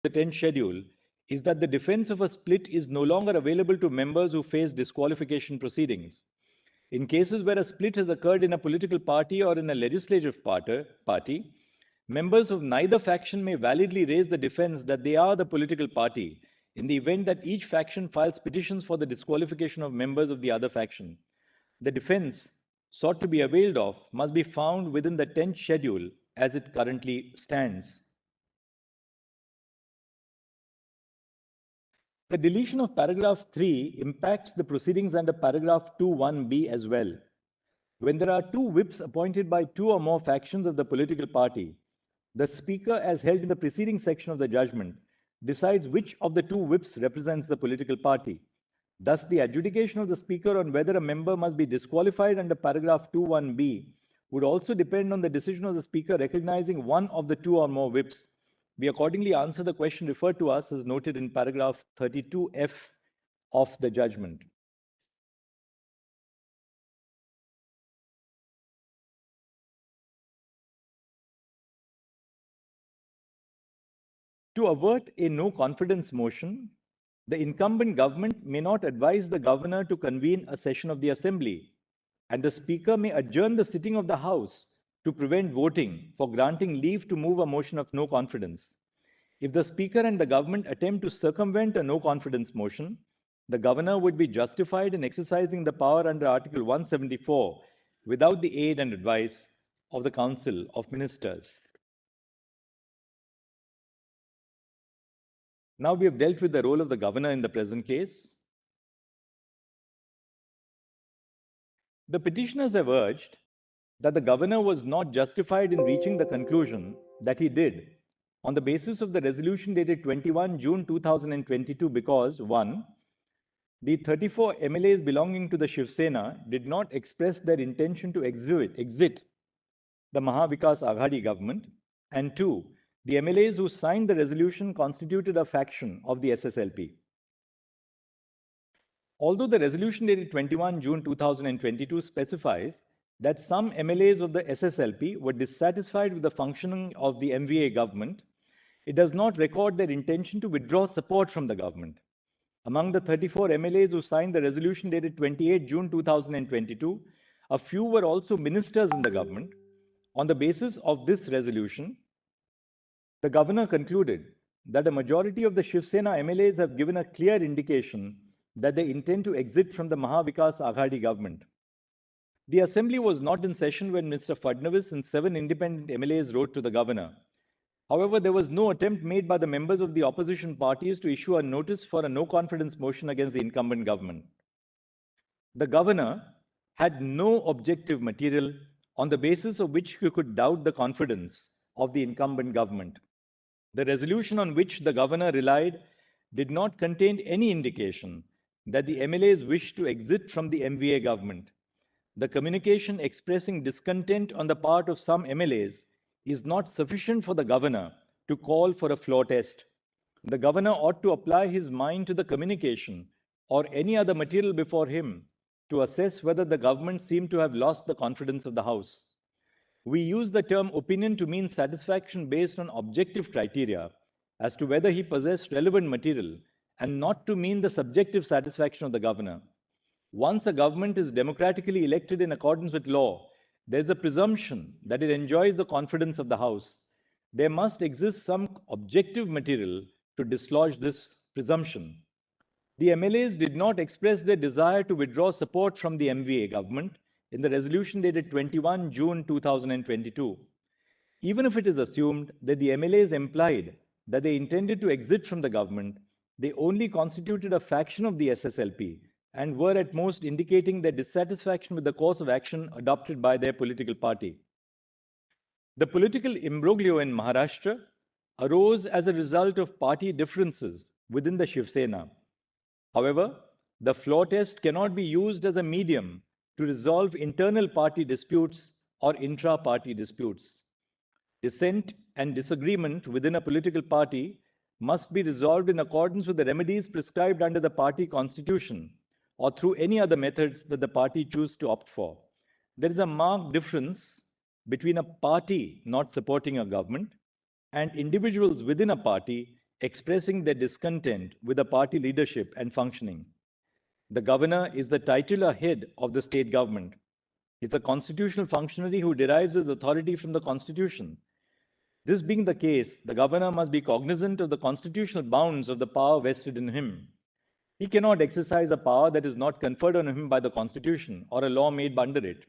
The 10th schedule is that the defense of a split is no longer available to members who face disqualification proceedings. In cases where a split has occurred in a political party or in a legislative party, members of neither faction may validly raise the defense that they are the political party in the event that each faction files petitions for the disqualification of members of the other faction. The defense sought to be availed of must be found within the 10th schedule as it currently stands. The deletion of paragraph 3 impacts the proceedings under paragraph 2(1)(b) as well. When there are two whips appointed by two or more factions of the political party, the Speaker, as held in the preceding section of the judgment, decides which of the two whips represents the political party. Thus, the adjudication of the Speaker on whether a member must be disqualified under paragraph 2(1)(b) would also depend on the decision of the Speaker recognizing one of the two or more whips. We accordingly answer the question referred to us as noted in paragraph 32F of the judgment. To avert a no confidence motion, the incumbent government may not advise the governor to convene a session of the assembly, and the Speaker may adjourn the sitting of the House to prevent voting for granting leave to move a motion of no confidence. If the Speaker and the government attempt to circumvent a no confidence motion, the governor would be justified in exercising the power under Article 174 without the aid and advice of the Council of Ministers. Now we have dealt with the role of the governor in the present case. The petitioners have urged that the governor was not justified in reaching the conclusion that he did on the basis of the resolution dated 21 June 2022 because 1. The 34 MLAs belonging to the Shiv Sena did not express their intention to exit the Maha Vikas Aghadi government, and 2. The MLAs who signed the resolution constituted a faction of the SSLP. Although the resolution dated 21 June 2022 specifies that some MLAs of the SSLP were dissatisfied with the functioning of the MVA government, it does not record their intention to withdraw support from the government. Among the 34 MLAs who signed the resolution dated 28 June 2022, a few were also ministers in the government. On the basis of this resolution, the governor concluded that a majority of the Shiv Sena MLAs have given a clear indication that they intend to exit from the Maha Vikas Aghadi government. The assembly was not in session when Mr. Fadnavis and 7 independent MLAs wrote to the governor. However, there was no attempt made by the members of the opposition parties to issue a notice for a no confidence motion against the incumbent government. The governor had no objective material on the basis of which he could doubt the confidence of the incumbent government. The resolution on which the governor relied did not contain any indication that the MLAs wished to exit from the MVA government. The communication expressing discontent on the part of some MLAs is not sufficient for the governor to call for a floor test. The governor ought to apply his mind to the communication or any other material before him to assess whether the government seemed to have lost the confidence of the House. We use the term opinion to mean satisfaction based on objective criteria as to whether he possessed relevant material and not to mean the subjective satisfaction of the governor. Once a government is democratically elected in accordance with law, there is a presumption that it enjoys the confidence of the House. There must exist some objective material to dislodge this presumption. The MLAs did not express their desire to withdraw support from the MVA government in the resolution dated 21 June 2022. Even if it is assumed that the MLAs implied that they intended to exit from the government, they only constituted a faction of the SSLP and were at most indicating their dissatisfaction with the course of action adopted by their political party. The political imbroglio in Maharashtra arose as a result of party differences within the Shiv Sena. However, the floor test cannot be used as a medium to resolve internal party disputes or intra-party disputes. Dissent and disagreement within a political party must be resolved in accordance with the remedies prescribed under the party constitution or through any other methods that the party choose to opt for. There is a marked difference between a party not supporting a government and individuals within a party expressing their discontent with the party leadership and functioning. The governor is the titular head of the state government. It's a constitutional functionary who derives his authority from the constitution. This being the case, the governor must be cognizant of the constitutional bounds of the power vested in him. He cannot exercise a power that is not conferred on him by the constitution or a law made under it.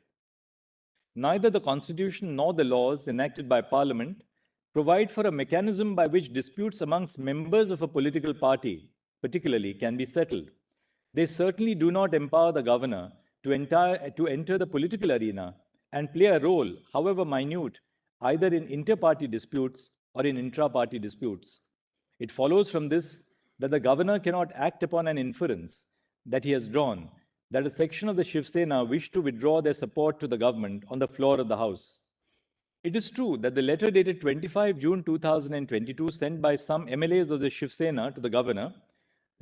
Neither the constitution nor the laws enacted by parliament provide for a mechanism by which disputes amongst members of a political party, particularly, can be settled. They certainly do not empower the governor to enter the political arena and play a role, however minute, either in inter-party disputes or in intra-party disputes. It follows from this that the governor cannot act upon an inference that he has drawn that a section of the Shiv Sena wished to withdraw their support to the government on the floor of the House. It is true that the letter dated 25 June 2022 sent by some MLAs of the Shiv Sena to the governor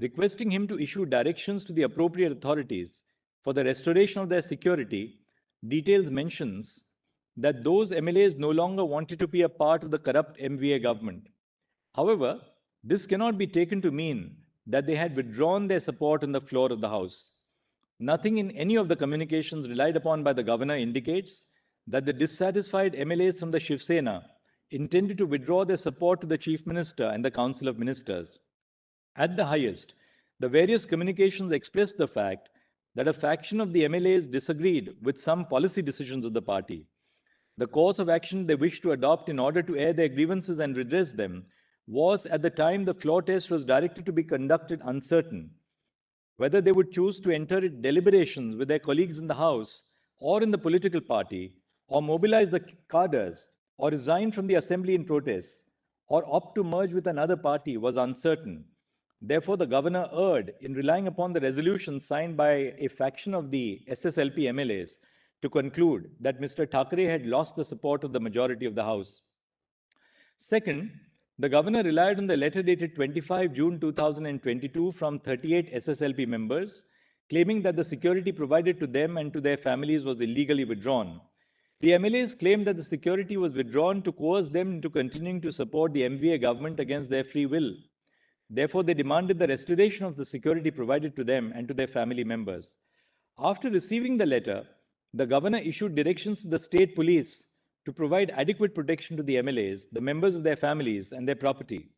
requesting him to issue directions to the appropriate authorities for the restoration of their security details mentions that those MLAs no longer wanted to be a part of the corrupt MVA government. However, this cannot be taken to mean that they had withdrawn their support on the floor of the House. Nothing in any of the communications relied upon by the governor indicates that the dissatisfied MLAs from the Shiv Sena intended to withdraw their support to the Chief Minister and the Council of Ministers. At the highest, the various communications expressed the fact that a faction of the MLAs disagreed with some policy decisions of the party. The course of action they wished to adopt in order to air their grievances and redress them was, at the time the floor test was directed to be conducted, uncertain. Whether they would choose to enter into deliberations with their colleagues in the House or in the political party, or mobilize the cadres, or resign from the assembly in protest, or opt to merge with another party was uncertain. Therefore, the governor erred in relying upon the resolution signed by a faction of the SSLP MLAs to conclude that Mr. Thackeray had lost the support of the majority of the House. Second, the governor relied on the letter dated 25 June 2022 from 38 SSLP members, claiming that the security provided to them and to their families was illegally withdrawn. The MLAs claimed that the security was withdrawn to coerce them into continuing to support the MVA government against their free will. Therefore, they demanded the restoration of the security provided to them and to their family members. After receiving the letter, the governor issued directions to the state police to provide adequate protection to the MLAs, the members of their families, and their property.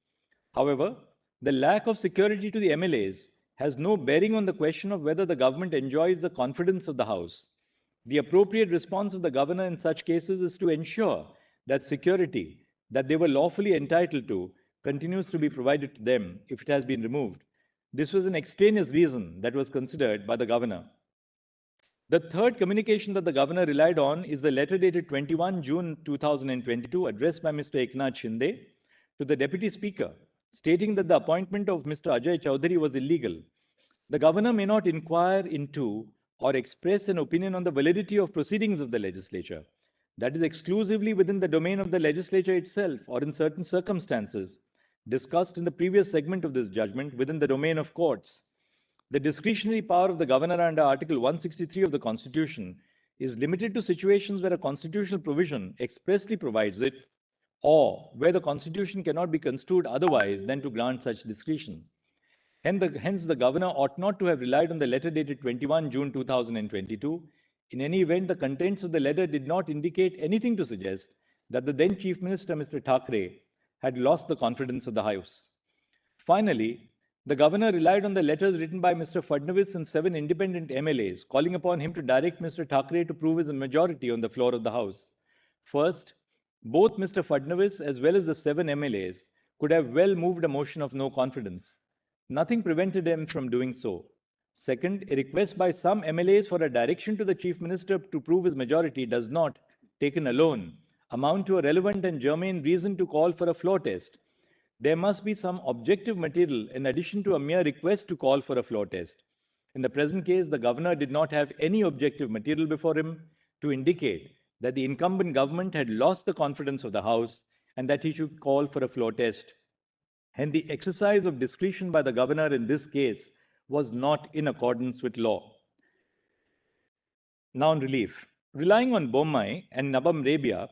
However, the lack of security to the MLAs has no bearing on the question of whether the government enjoys the confidence of the House. The appropriate response of the governor in such cases is to ensure that security that they were lawfully entitled to continues to be provided to them if it has been removed. This was an extraneous reason that was considered by the governor. The third communication that the governor relied on is the letter dated 21 June 2022 addressed by Mr. Eknath Shinde to the Deputy Speaker, stating that the appointment of Mr. Ajay Chowdhury was illegal. The governor may not inquire into or express an opinion on the validity of proceedings of the legislature. that is exclusively within the domain of the legislature itself, or in certain circumstances, discussed in the previous segment of this judgment, within the domain of courts. The discretionary power of the governor under Article 163 of the Constitution is limited to situations where a constitutional provision expressly provides it, or where the Constitution cannot be construed otherwise than to grant such discretion. Hence, the governor ought not to have relied on the letter dated 21 June 2022. In any event, the contents of the letter did not indicate anything to suggest that the then Chief Minister, Mr. Thackeray, had lost the confidence of the House. Finally, the governor relied on the letters written by Mr. Fadnavis and 7 independent MLAs, calling upon him to direct Mr. Thackeray to prove his majority on the floor of the House. First, both Mr. Fadnavis as well as the 7 MLAs could have well moved a motion of no confidence. Nothing prevented them from doing so. Second, a request by some MLAs for a direction to the Chief Minister to prove his majority does not, taken alone, amount to a relevant and germane reason to call for a floor test. There must be some objective material in addition to a mere request to call for a floor test. In the present case, the governor did not have any objective material before him to indicate that the incumbent government had lost the confidence of the House and that he should call for a floor test. And the exercise of discretion by the governor in this case was not in accordance with law. Now, on relief. Relying on Bommai and Nabam Rebia,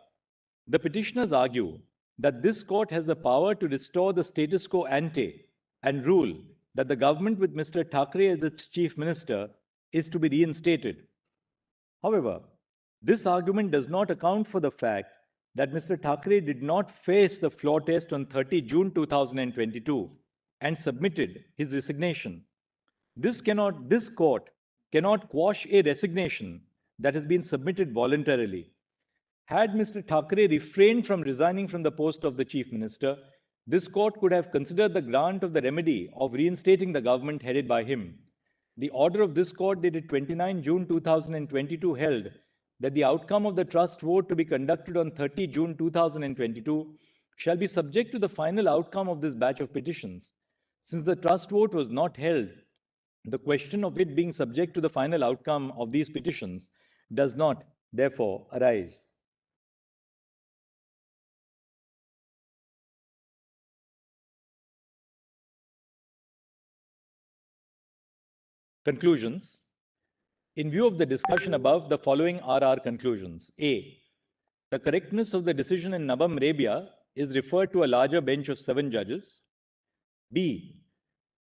the petitioners argue that this court has the power to restore the status quo ante and rule that the government with Mr. Thackeray as its chief minister is to be reinstated. However, this argument does not account for the fact that Mr. Thackeray did not face the floor test on 30 June 2022 and submitted his resignation. This court cannot quash a resignation that has been submitted voluntarily. Had Mr. Thackeray refrained from resigning from the post of the Chief Minister, this court could have considered the grant of the remedy of reinstating the government headed by him. The order of this court dated 29 June 2022 held that the outcome of the trust vote to be conducted on 30 June 2022 shall be subject to the final outcome of this batch of petitions. Since the trust vote was not held, the question of it being subject to the final outcome of these petitions does not, therefore, arise. Conclusions. In view of the discussion above, the following are our conclusions. A. The correctness of the decision in Nabam Rebia is referred to a larger bench of 7 judges. B.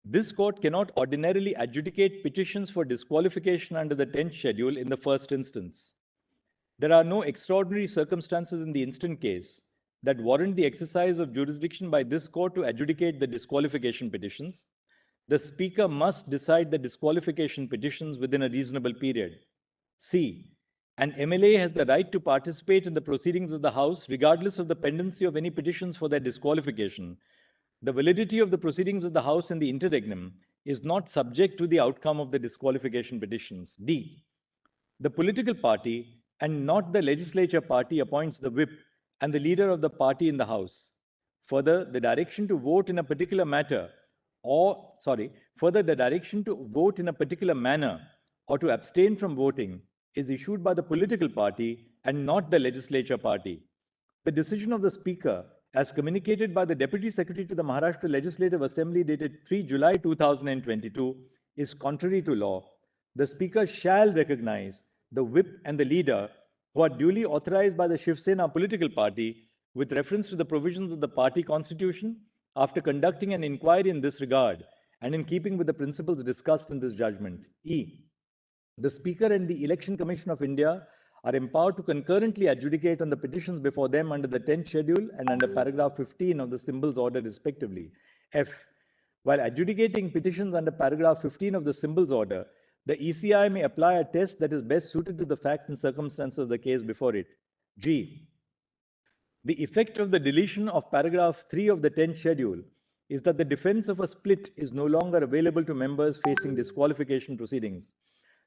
This court cannot ordinarily adjudicate petitions for disqualification under the 10th schedule in the first instance. There are no extraordinary circumstances in the instant case that warrant the exercise of jurisdiction by this court to adjudicate the disqualification petitions. The Speaker must decide the disqualification petitions within a reasonable period. C. An MLA has the right to participate in the proceedings of the House regardless of the pendency of any petitions for their disqualification. The validity of the proceedings of the House in the interregnum is not subject to the outcome of the disqualification petitions. D. The political party and not the legislature party appoints the whip and the leader of the party in the House. Further, the direction to vote in a particular matter the direction to vote in a particular manner or to abstain from voting is issued by the political party and not the legislature party. The decision of the Speaker, as communicated by the Deputy Secretary to the Maharashtra Legislative Assembly dated 3 July 2022, is contrary to law. The Speaker shall recognize the whip and the leader who are duly authorized by the Shiv Sena political party with reference to the provisions of the party constitution after conducting an inquiry in this regard and in keeping with the principles discussed in this judgment. E. The Speaker and the Election Commission of India are empowered to concurrently adjudicate on the petitions before them under the 10th schedule and under paragraph 15 of the symbols order respectively. F. While adjudicating petitions under paragraph 15 of the symbols order, the ECI may apply a test that is best suited to the facts and circumstances of the case before it. G. The effect of the deletion of paragraph 3 of the 10th schedule is that the defense of a split is no longer available to members facing disqualification proceedings.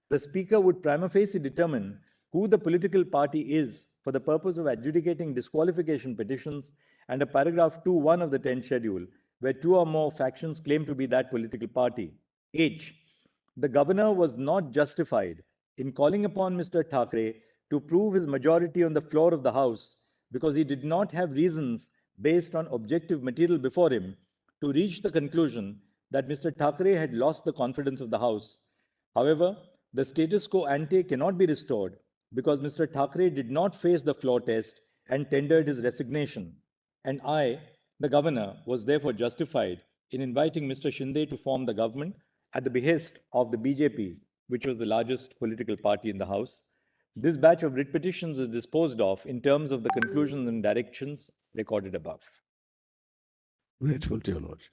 The Speaker would prima facie determine who the political party is for the purpose of adjudicating disqualification petitions under paragraph 2(1) of the 10th schedule, where 2 or more factions claim to be that political party. H. The governor was not justified in calling upon Mr. Thackeray to prove his majority on the floor of the House because he did not have reasons based on objective material before him to reach the conclusion that Mr. Thackeray had lost the confidence of the House. However, the status quo ante cannot be restored because Mr. Thackeray did not face the floor test and tendered his resignation. And I, the governor, was therefore justified in inviting Mr. Shinde to form the government at the behest of the BJP, which was the largest political party in the House. This batch of writ petitions is disposed of in terms of the conclusions and directions recorded above. Grateful to your Lordship.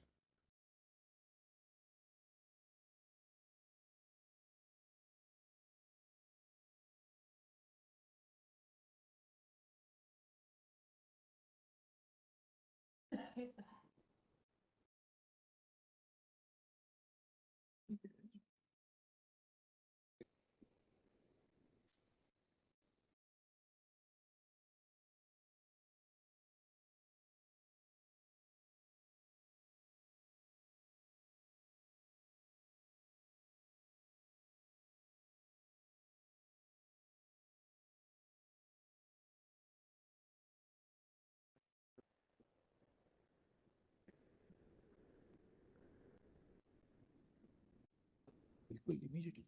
Immediately.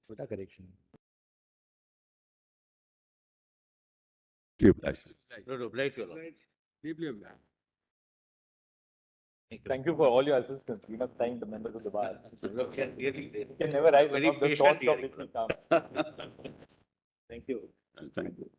What a correction. Deeply obliged. Deeply obliged. Thank you for all your assistance. You must thank the members of the bar. Really, You can never rise very above the patient thoughts of hearing. which we come. Thank you. Thank you.